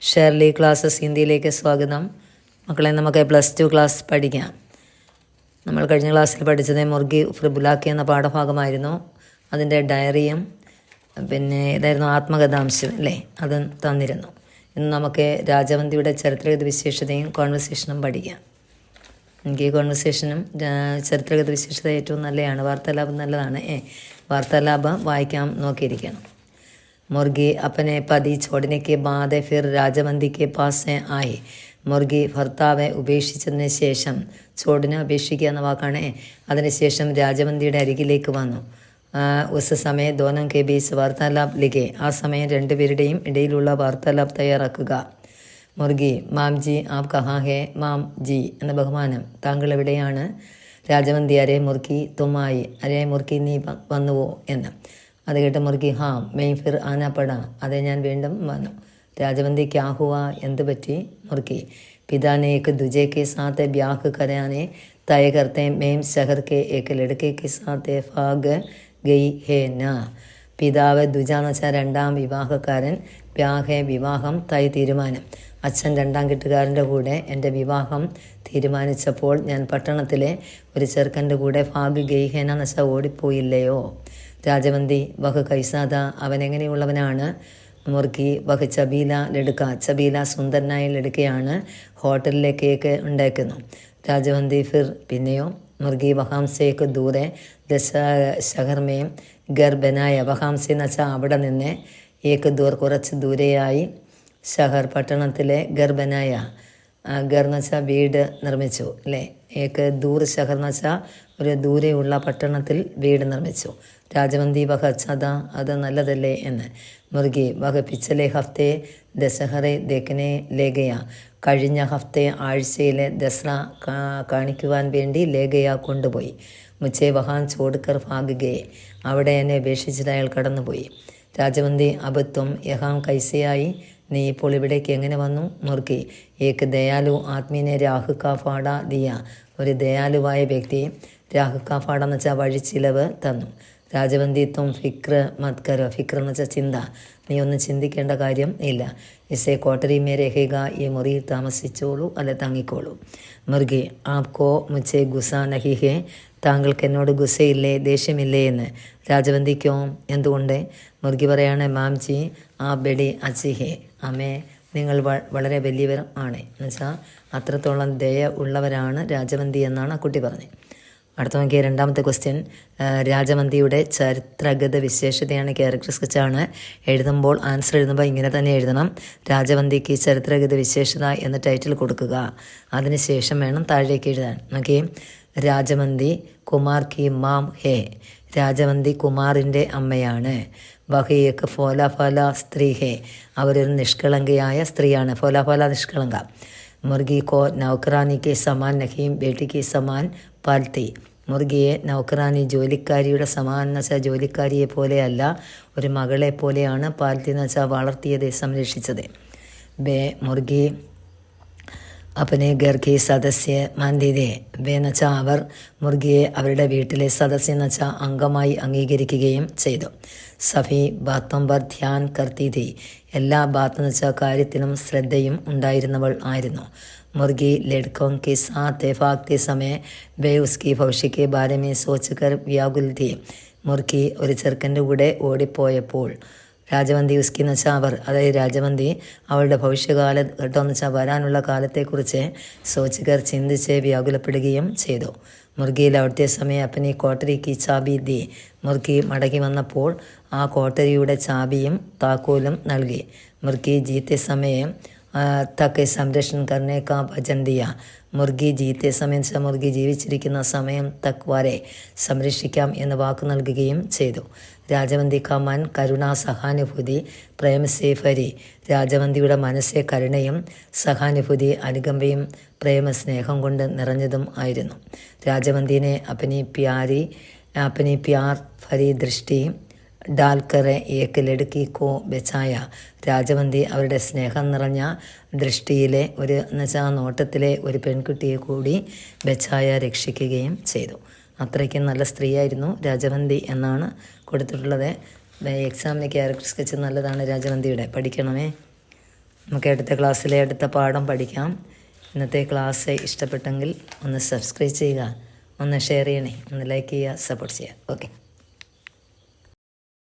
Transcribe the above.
Shirley classes ഹിന്ദിയിലേക്ക് സ്വാഗതം. മക്കളെ, നമുക്ക് +2 ക്ലാസ് പഠിക്കാം. നമ്മൾ കഴിഞ്ഞ ക്ലാസ്സിൽ പഠിച്ചത് മുർഗി ഫ്രിബുലാക്കി എന്ന പാഠഭാഗമായിരുന്നു. അതിൻ്റെ ഡയറിയും പിന്നെ ഇതായിരുന്നു ആത്മകഥാംശം അല്ലേ, അത് തന്നിരുന്നു. ഇന്ന് നമുക്ക് രാജവന്തിയുടെ ചരിത്രഗത വിശേഷതയും കോൺവെർസേഷനും പഠിക്കാം. എനിക്ക് ഈ കോൺവെർസേഷനും ചരിത്രഗത വിശേഷത ഏറ്റവും നല്ലതാണ്. വാർത്താലാപം നല്ലതാണ്. വാർത്താലാപം വായിക്കാൻ നോക്കിയിരിക്കണം. मुर्गी अपने पति छोड़ने के बाद फिर രാജവന്തി के पास से आए. മുർഗി ഭർത്താവെ ഉപേക്ഷിച്ചതിന് ശേഷം, ചോടിനെ ഉപേക്ഷിക്കുക എന്ന വാക്കാണ്. അതിനുശേഷം രാജവന്തിയുടെ അരികിലേക്ക് വന്നു. ഉസ് സമയം ദോനം കെ ബീച്ച് വാർത്താലാപ് ലിഖെ. ആ സമയം രണ്ടുപേരുടെയും ഇടയിലുള്ള വാർത്താലാപ് തയ്യാറാക്കുക. മുർഗി മാം ജി ആപ് കഹാ ഹെ. മാം ജി എന്ന ബഹുമാനം, താങ്കൾ എവിടെയാണ്? രാജവന്തി അരേ മുർഗി തുമായി. അരേ മുർഗി നീ വന്നുവോ എന്ന്. അത് കേട്ട് മുർഗി ഹാ മെയ് ഫിർ ആന പടാ. അതെ, ഞാൻ വീണ്ടും വന്നു. രാജവന്തി ക്യാ ഹുവ, എന്ത് പറ്റി? മുർഗി പിതാനെ ഏക് ദുജെ കെ സാത്ത് ബ്യാഹ് കരാനെ തയ കർത്തെ മേം ശഹർ കെ ഏക് ലड़के के साथ ഭാഗ് ഗയി ഹേ ന. പിതാവ് ദുജ എന്ന് വെച്ചാൽ രണ്ടാം വിവാഹക്കാരൻ, ബ്യാഹെ വിവാഹം, തൈ തീരുമാനം. അച്ഛൻ രണ്ടാം കെട്ടുകാരൻ്റെ കൂടെ എൻ്റെ വിവാഹം തീരുമാനിച്ചപ്പോൾ ഞാൻ പട്ടണത്തിലെ ഒരു ചെറുക്കൻ്റെ കൂടെ ഭാഗ് ഗയി ഹേന എന്ന് വെച്ചാൽ ഓടിപ്പോയില്ലയോ? രാജവന്തി വഹ് കൈസാദ, അവൻ എങ്ങനെയുള്ളവനാണ്? മുർഗി വഹ് ചബീല ലടുക്ക. ചബീല സുന്ദരനായ ലടുക്കയാണ്. ഹോട്ടലിലെ കേക്ക് ഉണ്ടാക്കുന്നു. രാജവന്തി ഫിർ പിന്നെയോ? മുർഗി വഹാംസേക്ക് ദൂരെ ദശ ശഹർമേം ഗർ ബനായ. വഹാംസ എന്ന് വെച്ചാൽ അവിടെ നിന്ന്, ഏക്ക് ദൂർ കുറച്ച് ദൂരെയായി, ഷഹർ പട്ടണത്തിലെ ഗർ ബനായ. ഗർ എന്ന് വെച്ചാൽ വീട് നിർമ്മിച്ചു അല്ലേ. ഏക്ക് ദൂർ ഷഹർ എന്ന് വെച്ചാൽ ഒരു ദൂരെയുള്ള പട്ടണത്തിൽ വീട് നിർമ്മിച്ചു. രാജവന്തി വഹ അച്ഛാദ, അത് നല്ലതല്ലേ എന്ന്. മുർഗി വഹ പിച്ചലെ ഹഫ്തെ ദസഹറെ ദേഖനെ ലേഗയ. കഴിഞ്ഞ ഹഫ്തെ ആഴ്ചയിലെ ദസ്ര കാണിക്കുവാൻ വേണ്ടി ലേഗയ കൊണ്ടുപോയി. മുച്ചേ വഹാൻ ചോടുക്കർ ഭാഗുകയെ, അവിടെ എന്നെ ഉപേക്ഷിച്ചിട്ട് അയാൾ കടന്നുപോയി. രാജവന്തി അബത്തും യഹാം കൈസയായി, നീ ഇപ്പോൾ ഇവിടേക്ക് എങ്ങനെ വന്നു? മുർഗി ഏക്ക് ദയാലു ആത്മീനെ രാഹു കാ ഫാട ദിയ. ഒരു ദയാലുവായ വ്യക്തി രാഹു കാ ഫാട എന്ന് വെച്ചാൽ വഴിച്ചിലവ് തന്നു. രാജവന്തി തും ഫിക്ര മത് കരോ. ഫിക്ര എന്ന് വെച്ചാൽ ചിന്ത. നീ ഒന്നും ചിന്തിക്കേണ്ട കാര്യം ഇല്ല. ഇസേ കോട്ടരി മേ രഹേഗ, ഈ മുറിയിൽ താമസിച്ചോളൂ, അല്ലെ തങ്ങിക്കോളൂ. മുർഗി ആപ്കോ മുച്ചേ ഗുസ നഹി ഹേ. താങ്കൾക്ക് എന്നോട് ഗുസയില്ലേ, ദേഷ്യമില്ലേ എന്ന്. രാജവന്തിക്കോ, എന്തുകൊണ്ട്? മുർഗി പറയാണ് മാം ജി ആ ബെഡി അച്ചി ഹേ. അമ്മേ, നിങ്ങൾ വളരെ വലിയവർ ആണ്. എന്നുവെച്ചാൽ അത്രത്തോളം ദയ ഉള്ളവരാണ് രാജവന്തി എന്നാണ് ആ കുട്ടി പറഞ്ഞത്. അടുത്ത നോക്കിയ രണ്ടാമത്തെ ക്വസ്റ്റ്യൻ, രാജവന്തിയുടെ ചരിത്രഗത വിശേഷതയാണ്, ക്യാരക്ടർ സ്കെച്ചാണ്. എഴുതുമ്പോൾ ആൻസർ എഴുതുമ്പോൾ ഇങ്ങനെ തന്നെ എഴുതണം. രാജവന്തിക്ക് ചരിത്രഗത വിശേഷത എന്ന ടൈറ്റിൽ കൊടുക്കുക. അതിനുശേഷം വേണം താഴേക്ക് എഴുതാൻ. നോക്കി, രാജവന്തി കുമാർ കി മാം ഹേ. രാജവന്തി കുമാറിൻ്റെ അമ്മയാണ്. വഹയേക്ക് ഫോലാഫല സ്ത്രീ ഹേ. അവരൊരു നിഷ്കളങ്കയായ സ്ത്രീയാണ്. ഫോലാഫല നിഷ്കളങ്ക. മുർഗി കോ നൗക്കറാനി കെ സമാൻ നഹീം ബേട്ടി കെ സമാൻ പാൽത്തി. മുർഗിയെ നൗക്കറാനി ജോലിക്കാരിയുടെ സമാൻ എന്ന് വെച്ചാൽ ജോലിക്കാരിയെ പോലെയല്ല, ഒരു മകളെ പോലെയാണ് പാൽത്തി എന്ന് വെച്ചാൽ വളർത്തിയത്, സംരക്ഷിച്ചത്. മുർഗി അപ്പനെ ഗർ കെ സദസ്യ മാന്തിതേ. എന്ന് വെച്ചാൽ അവർ മുർഗിയെ അവരുടെ വീട്ടിലെ സദസ്യ എന്ന് വെച്ചാൽ അംഗമായി അംഗീകരിക്കുകയും ചെയ്തു. സഫി ബാത്തും പർ ധ്യാൻ കർത്തി ഥി. എല്ലാ ബാത്ത് എന്ന് വെച്ചാൽ കാര്യത്തിലും ശ്രദ്ധയും ഉണ്ടായിരുന്നവൾ ആയിരുന്നു. മുർഗി ലഡ്കോं के साथ भागते समय वे उसकी भविष्य के बारे में सोचकर व्याकुल थी. മുർഗി ഒരു ചെറുക്കൻ്റെ കൂടെ ഓടിപ്പോയപ്പോൾ, രാജവന്തി ഉസ്കി എന്ന് വെച്ചാൽ അവർ, അതായത് രാജവന്തി അവളുടെ ഭവിഷ്യകാല ഘട്ടമെന്ന് വെച്ചാൽ വരാനുള്ള കാലത്തെക്കുറിച്ച് സോച്ചുകർ ചിന്തിച്ച് വ്യാകുലപ്പെടുകയും ചെയ്തു. മുർഗിയിൽ അവിടുത്തെ സമയം അപ്പനി കോട്ടരിക്ക് ചാബി ദി. മുർഗി മടങ്ങി വന്നപ്പോൾ ആ കോട്ടരിയുടെ ചാബിയും താക്കോലും നൽകി. മുർഗി ജീത്തെ സമയം തക്ക് സംരക്ഷണം കർണേ കാ വചൻ ദിയ. മുർഗി ജീത്തെ സമയം വെച്ചാൽ മുർഗി ജീവിച്ചിരിക്കുന്ന സമയം തക്ക് വരെ സംരക്ഷിക്കാം എന്ന് വാക്ക് നൽകുകയും ചെയ്തു. രാജവന്തി കാ മൻ കരുണ സഹാനുഭൂതി പ്രേം സേ ഭരി. രാജവന്തിയുടെ മനസ്സെ കരുണയും സഹാനുഭൂതി അനുകമ്പയും പ്രേമസ്നേഹം കൊണ്ട് നിറഞ്ഞതും ആയിരുന്നു. രാജവന്തിനെ അപ്പനി പ്യാർ ഭരി ദൃഷ്ടി ഡാൽക്കറെ ഏക്ക് ലടുക്കി കോ ബെച്ചായ. രാജവന്തി അവരുടെ സ്നേഹം നിറഞ്ഞ ദൃഷ്ടിയിലെ ഒരു എന്നുവെച്ചാൽ നോട്ടത്തിലെ ഒരു പെൺകുട്ടിയെ കൂടി ബെച്ചായ രക്ഷിക്കുകയും ചെയ്തു. അത്രയ്ക്കും നല്ല സ്ത്രീയായിരുന്നു രാജവന്തി എന്നാണ് കൊടുത്തിട്ടുള്ളത്. എക്സാമിന് ക്യാരക്ടർ സ്കെച്ച് നല്ലതാണ് രാജവന്തിയുടെ, പഠിക്കണമേ. നമുക്ക് അടുത്ത ക്ലാസ്സിലെ അടുത്ത പാഠം പഠിക്കാം. ഇന്നത്തെ ക്ലാസ് ഇഷ്ടപ്പെട്ടെങ്കിൽ ഒന്ന് സബ്സ്ക്രൈബ് ചെയ്യുക, ഒന്ന് ഷെയർ ചെയ്യണേ, ഒന്ന് ലൈക്ക് ചെയ്യുക, സപ്പോർട്ട് ചെയ്യുക. ഓക്കെ.